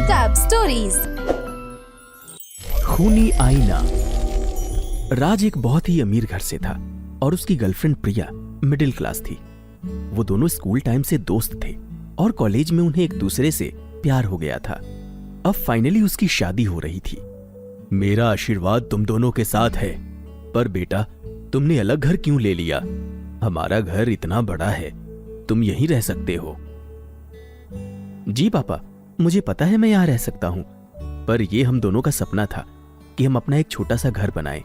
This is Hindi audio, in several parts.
Tab stories. खूनी आईना। राज एक बहुत ही अमीर घर से था और उसकी गर्लफ्रेंड प्रिया मिडिल क्लास थी। वो दोनों स्कूल टाइम से दोस्त थे और कॉलेज में उन्हें एक दूसरे से प्यार हो गया था। अब फाइनली उसकी शादी हो रही थी। मेरा आशीर्वाद तुम दोनों के साथ है, पर बेटा तुमने अलग घर क्यों ले लिया? हमारा घर इतना बड़ा है, तुम यहीं रह सकते हो। जी पापा, मुझे पता है मैं यहां रह सकता हूं, पर यह हम दोनों का सपना था कि हम अपना एक छोटा सा घर बनाएं,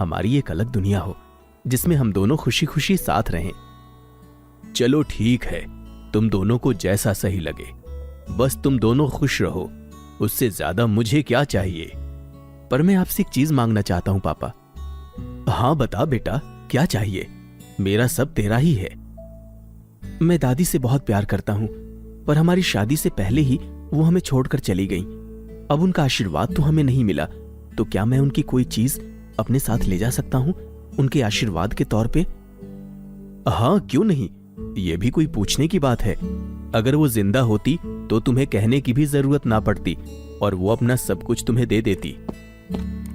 हमारी एक अलग दुनिया हो जिसमें हम दोनों खुशी खुशी साथ रहें। चलो ठीक है, तुम दोनों को जैसा सही लगे, बस तुम दोनों खुश रहो, उससे ज्यादा मुझे क्या चाहिए। पर मैं आपसे एक चीज मांगना चाहता हूं पापा। हाँ बता बेटा, क्या चाहिए? मेरा सब तेरा ही है। मैं दादी से बहुत प्यार करता हूं, पर हमारी शादी से पहले ही वो हमें छोड़कर चली गईं। अब उनका आशीर्वाद तो हमें नहीं मिला, तो क्या मैं उनकी कोई चीज अपने साथ ले जा सकता हूं उनके आशीर्वाद के तौर पे? हाँ क्यों नहीं, यह भी कोई पूछने की बात है। अगर वो जिंदा होती तो तुम्हें कहने की भी जरूरत ना पड़ती और वो अपना सब कुछ तुम्हें दे देती।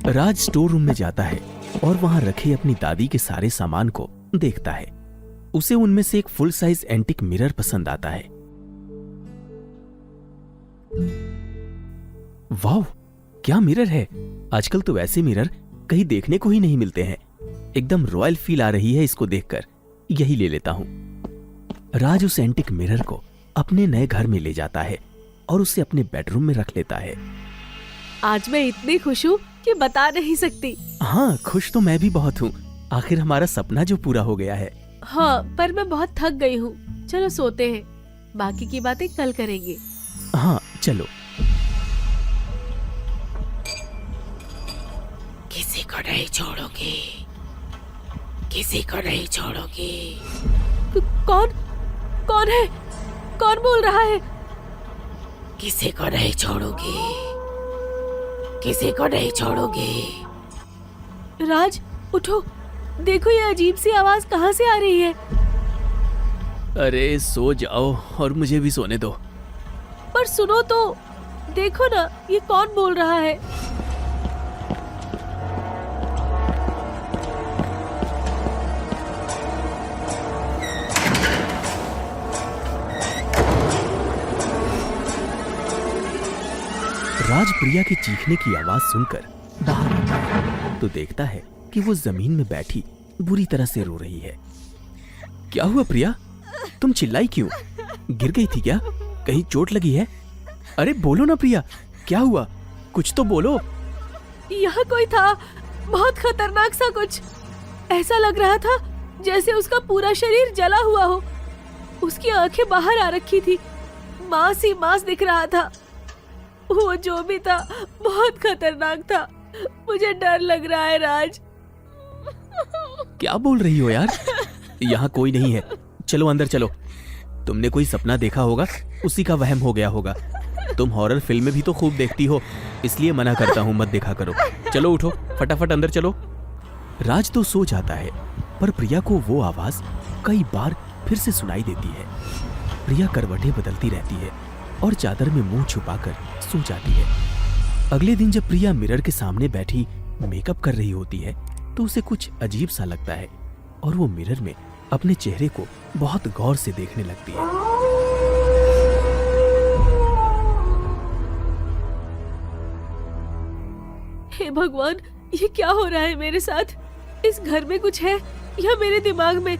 राज स्टोर रूम में जाता है और वहां रखे अपनी दादी के सारे सामान को देखता है। उसे उनमें से एक फुल साइज एंटिक मिरर पसंद आता है। वाह, क्या मिरर है! आजकल तो वैसे मिरर कहीं देखने को ही नहीं मिलते हैं। एकदम रॉयल फील आ रही है इसको देखकर, यही ले लेता हूं। राज उस एंटिक मिरर को अपने नए घर में ले जाता है और उसे अपने बेडरूम में रख लेता है। आज मैं इतनी खुश हूँ कि बता नहीं सकती। हाँ, खुश तो मैं भी बहुत हूँ। आखिर हमारा सपना जो पूरा हो गया है। हाँ, पर मैं बहुत थक गई हूँ। चलो सोते हैं, बाकी की बातें कल करेंगे। हाँ चलो। किसी को नहीं छोड़ोगी, किसी को नहीं छोड़ोगी। कौन कौन है? कौन बोल रहा है? किसी को नहीं छोड़ोगी, किसी को नहीं छोड़ोगी। राज उठो, देखो ये अजीब सी आवाज कहाँ से आ रही है। अरे सो जाओ और मुझे भी सोने दो। पर सुनो तो, देखो ना ये कौन बोल रहा है। राज प्रिया के चीखने की आवाज सुनकर बाहर आता है तो देखता है कि वो जमीन में बैठी बुरी तरह से रो रही है। क्या हुआ प्रिया, तुम चिल्लाई क्यों? गिर गई थी क्या? कहीं चोट लगी है? अरे बोलो ना प्रिया, क्या हुआ? कुछ तो बोलो। यहाँ कोई था, बहुत खतरनाक सा कुछ। ऐसा लग रहा था जैसे उसका पूरा शरीर जला हुआ हो। उसकी आंखें बाहर आ रखी थी, मांस ही मांस दिख रहा था। वो जो भी था बहुत खतरनाक था। मुझे डर लग रहा है राज। क्या बोल रही हो यार? यहाँ कोई नहीं है, चलो अंदर चलो। तुमने कोई सपना देखा होगा, उसी का वहम हो गया होगा। तुम हॉरर फिल्में भी तो खूब देखती हो, इसलिए मना करता हूँ मत देखा करो। चलो उठो, फटाफट अंदर चलो। राज तो सो जाता है, पर प्रिया को वो आवाज कई बार फिर से सुनाई देती है। प्रिया करवटें बदलती रहती है और चादर में मुंह छुपाकर सो जाती है। अगले दिन जब प्रिया मिरर के सामने बैठी मेकअप कर रही होती है तो उसे कुछ अजीब सा लगता है और वो मिरर में अपने चेहरे को बहुत गौर से देखने लगती है। हे भगवान, ये क्या हो रहा है मेरे साथ? इस घर में कुछ है या मेरे दिमाग में?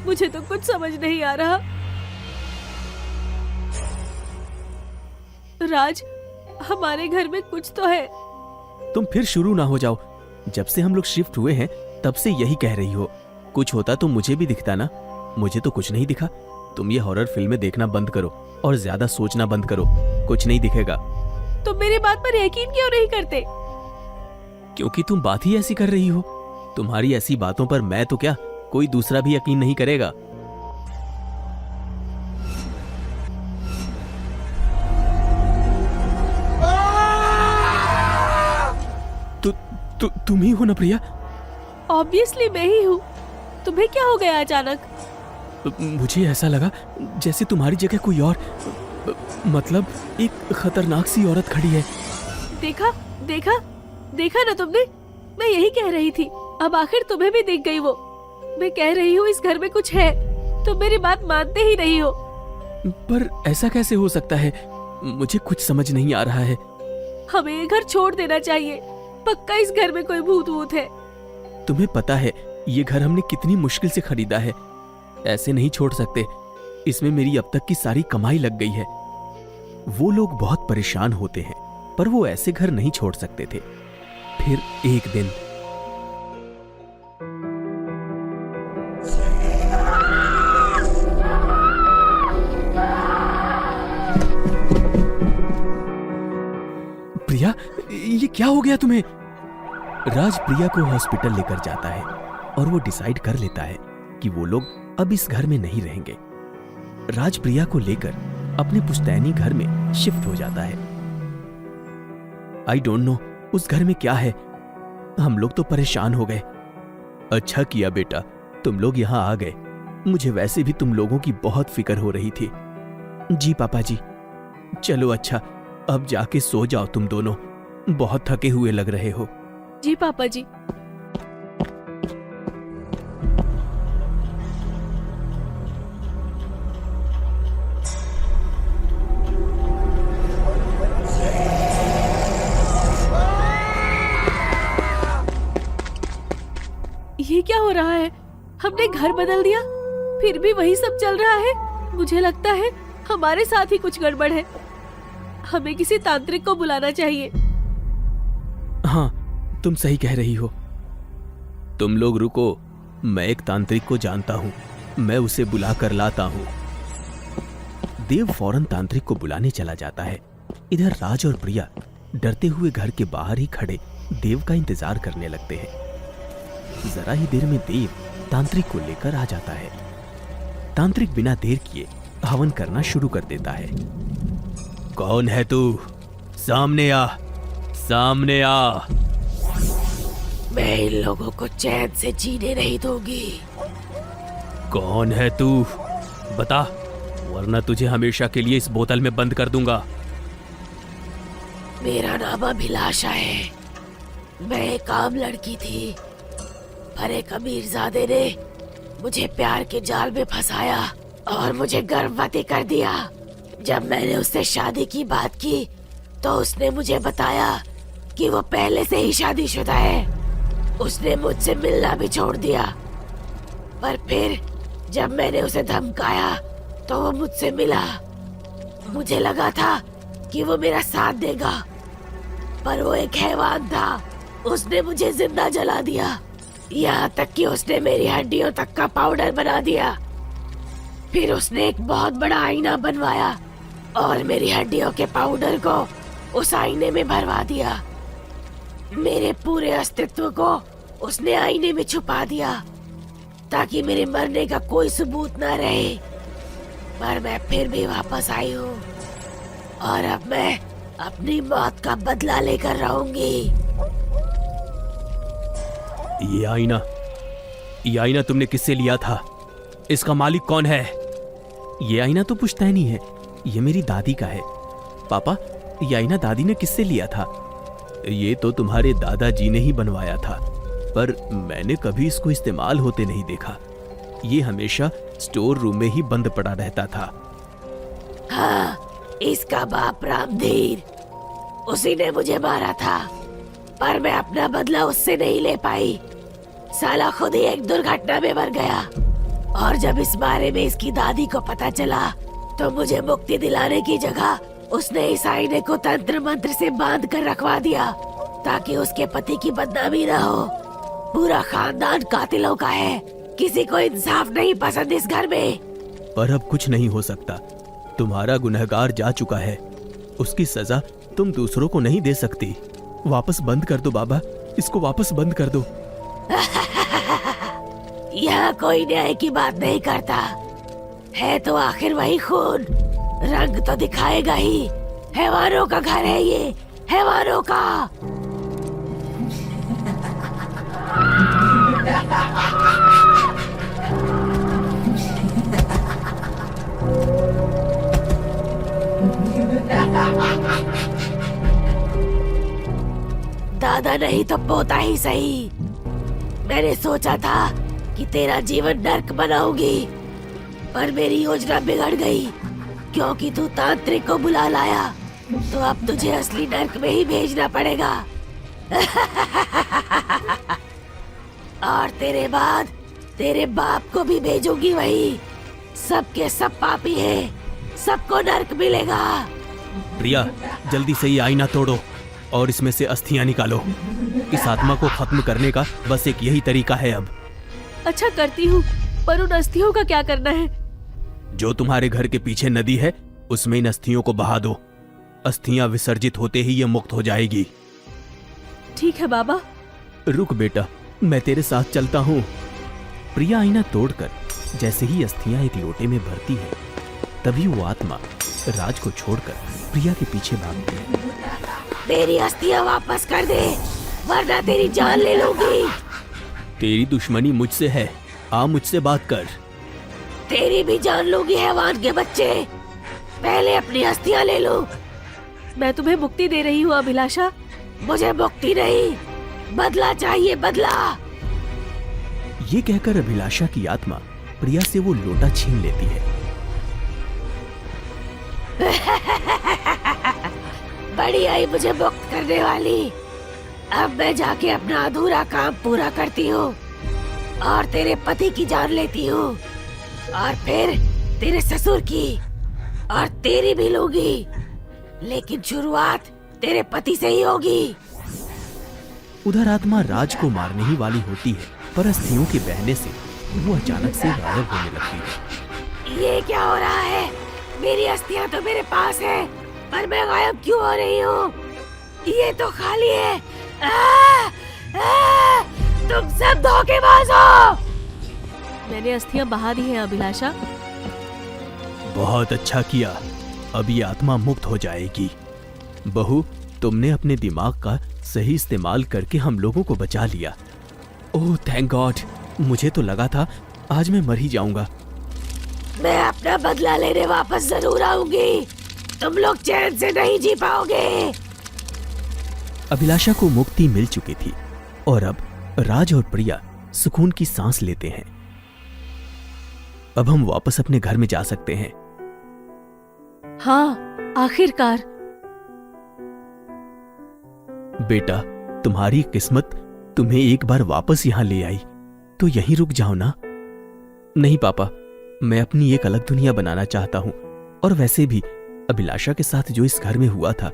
मुझे तो कुछ समझ नहीं आ रहा। राज, हमारे घर में कुछ तो है। तुम फिर शुरू ना हो जाओ। जब से हम लोग शिफ्ट हुए हैं तब से यही कह रही हो। कुछ होता तो मुझे भी दिखता ना। मुझे तो कुछ नहीं दिखा। तुम ये हॉरर फिल्में देखना बंद करो और ज्यादा सोचना बंद करो, कुछ नहीं दिखेगा। तुम मेरी बात पर यकीन क्यों नहीं करते? क्योंकि तुम बात ही ऐसी कर रही हो। तुम्हारी ऐसी बातों पर मैं तो क्या, कोई दूसरा भी यकीन नहीं करेगा। तुम ही हो ना प्रिया? ऑब्वियसली मैं ही हूँ। तुम्हें क्या हो गया अचानक? मुझे ऐसा लगा जैसे तुम्हारी जगह कोई और मतलब एक खतरनाक सी औरत खड़ी है। देखा देखा देखा ना तुमने? मैं यही कह रही थी, अब आखिर तुम्हें भी दिख गई वो। मैं कह रही हूँ इस घर में कुछ है, तुम मेरी बात मानते ही नहीं हो। पर ऐसा कैसे हो सकता है? मुझे कुछ समझ नहीं आ रहा है। हमें ये घर छोड़ देना चाहिए, पक्का इस घर में कोई भूत वूत है। तुम्हें पता है ये घर हमने कितनी मुश्किल से खरीदा है, ऐसे नहीं छोड़ सकते। इसमें मेरी अब तक की सारी कमाई लग गई है। वो लोग बहुत परेशान होते हैं, पर वो ऐसे घर नहीं छोड़ सकते थे। फिर एक दिन प्रिया, ये क्या हो गया तुम्हें? राज प्रिया को हॉस्पिटल लेकर जाता है और वो डिसाइड कर लेता है कि वो लोग अब इस घर में नहीं रहेंगे। राज प्रिया को लेकर अपने पुश्तैनी घर में शिफ्ट हो जाता है। आई डोंट नो उस घर में क्या है, हम लोग तो परेशान हो गए। अच्छा किया बेटा तुम लोग यहाँ आ गए, मुझे वैसे भी तुम लोगों की बहुत फिक्र हो रही थी। जी पापा जी। चलो अच्छा, अब जाके सो जाओ तुम दोनों, बहुत थके हुए लग रहे हो। जी पापा जी। ये क्या हो रहा है? हमने घर बदल दिया, फिर भी वही सब चल रहा है। मुझे लगता है हमारे साथ ही कुछ गड़बड़ है। हमें किसी तांत्रिक को बुलाना चाहिए। हाँ, तुम सही कह रही हो। तुम लोग रुको, मैं एक तांत्रिक को जानता हूं, मैं उसे बुला कर लाता हूं। देव फौरन तांत्रिक को बुलाने चला जाता है। इधर राज और प्रिया डरते हुए घर के बाहर ही खड़े देव का इंतजार करने लगते हैं। जरा ही देर में देव तांत्रिक को लेकर आ जाता है। तांत्रिक बिना देर किए हवन करना शुरू कर देता है। कौन है तू? सामने आ, सामने आ। मैं इन लोगों को चैन से जीने नहीं दूंगी। कौन है तू? बता, वरना तुझे हमेशा के लिए इस बोतल में बंद कर दूंगा। मेरा नाम अभिलाषा है। मैं एक आम लड़की थी, पर एक अमीरजादे ने मुझे प्यार के जाल में फंसाया और मुझे गर्भवती कर दिया। जब मैंने उससे शादी की बात की तो उसने मुझे बताया कि वो पहले से ही शादीशुदा है। उसने मुझसे मिलना भी छोड़ दिया, पर फिर जब मैंने उसे धमकाया तो वो मुझसे मिला। मुझे लगा था कि वो मेरा साथ देगा, पर वो एक हैवान था। उसने मुझे जिंदा जला दिया, यहाँ तक कि उसने मेरी हड्डियों तक का पाउडर बना दिया। फिर उसने एक बहुत बड़ा आईना बनवाया और मेरी हड्डियों के पाउडर को उस आईने में भरवा दिया। मेरे पूरे अस्तित्व को उसने आईने में छुपा दिया ताकि मेरे मरने का कोई सबूत ना रहे। पर मैं फिर भी वापस आई हूँ और अब मैं अपनी मौत का बदला लेकर रहूंगी। ये आईना तुमने किससे लिया था? इसका मालिक कौन है? ये आईना तो पुश्तैनी है, ये मेरी दादी का है। पापा, ये आईना दादी ने किससे लिया था? ये तो तुम्हारे दादाजी ने ही बनवाया था, पर मैंने कभी इसको इस्तेमाल होते नहीं देखा। ये हमेशा स्टोर रूम में ही बंद पड़ा रहता था। हाँ, इसका बाप रामधीर, उसी ने मुझे मारा था, पर मैं अपना बदला उससे नहीं ले पाई। साला खुद ही एक दुर्घटना में मर गया, और जब इस बारे में इसकी दादी को पता चला तो मुझे मुक्ति दिलाने की जगह उसने इस आईने को तंत्र मंत्र से बांध कर रखवा दिया ताकि उसके पति की बदनामी न हो। पूरा खानदान कातिलों का है, किसी को इंसाफ नहीं पसंद इस घर में। पर अब कुछ नहीं हो सकता, तुम्हारा गुनहगार जा चुका है, उसकी सजा तुम दूसरों को नहीं दे सकती। वापस बंद कर दो बाबा, इसको वापस बंद कर दो। यहाँ कोई न्याय की बात नहीं करता है, तो आखिर वही खून, रंग तो दिखाएगा ही। हैवानों का घर है ये, हैवानों का। दादा नहीं तो पोता ही सही। मैंने सोचा था कि तेरा जीवन नर्क बनाऊंगी, पर मेरी योजना बिगड़ गई क्योंकि तू तांत्रिक को बुला लाया। तो अब तुझे असली नर्क में ही भेजना पड़ेगा। और तेरे बाद तेरे बाप को भी भेजूंगी वही। सबके सब पापी हैं, सबको नर्क मिलेगा। प्रिया, जल्दी से ये आईना तोड़ो और इसमें से अस्थियां निकालो। इस आत्मा को खत्म करने का बस एक यही तरीका है अब। अच्छा करती हूँ, पर उन अस्थियों का क्या करना है? जो तुम्हारे घर के पीछे नदी है उसमें इन अस्थियों को बहा दो। अस्थियां विसर्जित होते ही ये मुक्त हो जाएगी। ठीक है बाबा। रुक बेटा, मैं तेरे साथ चलता हूँ। प्रिया आईना तोड़कर जैसे ही अस्थियां एक लोटे में भरती है, तभी वो आत्मा राज को छोड़कर प्रिया के पीछे भागती है। मेरी अस्थियां वापस कर दे, वरना तेरी जान ले लूंगी। तेरी दुश्मनी मुझसे है, आ मुझसे बात कर। तेरी भी जान लूंगी हैवान के बच्चे। पहले अपनी अस्थियां ले लो। मैं तुम्हें मुक्ति दे रही हूँ अभिलाषा। मुझे मुक्ति नहीं, बदला चाहिए, बदला। ये कहकर अभिलाषा की आत्मा प्रिया से वो लोटा छीन लेती है। बड़ी आई मुझे मुक्त करने वाली। अब मैं जाके अपना अधूरा काम पूरा करती हूँ और तेरे पति की जान लेती हूँ, और फिर तेरे ससुर की और तेरी भी लूंगी। लेकिन शुरुआत तेरे पति से ही होगी। उधर आत्मा राज को मारने ही वाली होती है, पर अस्थियों के बहने से वो अचानक से गायब होने लगती है। ये क्या हो रहा है? मेरी अस्थियां तो मेरे पास है, पर मैं गायब क्यों हो रही हूँ? ये तो खाली है। तुम सब धोखेबाज हो। मैंने अस्थियां बहा दी हैं अभिलाषा। बहुत अच्छा किया, अब ये आत्मा मुक्त हो जाएगी। बहू, तुमने अपने दिमाग का सही इस्तेमाल करके हम लोगों को बचा लिया। ओह थैंक गॉड, मुझे तो लगा था आज मैं मर ही जाऊंगा। मैं अपना बदला लेने वापस जरूर आऊंगी। तुम लोग चैन से नहीं जी पाओगे। अभिलाषा को मुक्ति मिल चुकी थी और अब राज और प्रिया सुकून की सांस लेते हैं। अब हम वापस अपने घर में जा सकते हैं। हाँ, आखिरकार। बेटा, तुम्हारी किस्मत तुम्हें एक बार वापस यहां ले आई, तो यहीं रुक जाओ ना। नहीं पापा, मैं अपनी एक अलग दुनिया बनाना चाहता हूं। और वैसे भी अभिलाषा के साथ जो इस घर में हुआ था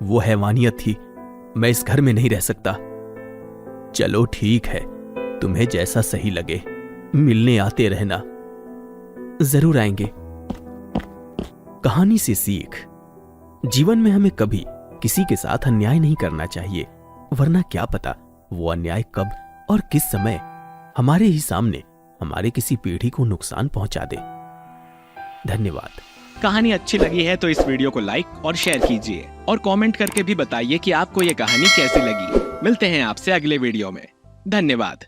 वो हैवानियत थी। मैं इस घर में नहीं रह सकता। चलो ठीक है, तुम्हें जैसा सही लगे। मिलने आते रहना। जरूर आएंगे। कहानी से सीख, जीवन में हमें कभी किसी के साथ अन्याय नहीं करना चाहिए, वरना क्या पता वो अन्याय कब और किस समय हमारे ही सामने हमारे किसी पीढ़ी को नुकसान पहुंचा दे। धन्यवाद। कहानी अच्छी लगी है तो इस वीडियो को लाइक और शेयर कीजिए और कमेंट करके भी बताइए कि आपको ये कहानी कैसी लगी। मिलते हैं आपसे अगले वीडियो में। धन्यवाद।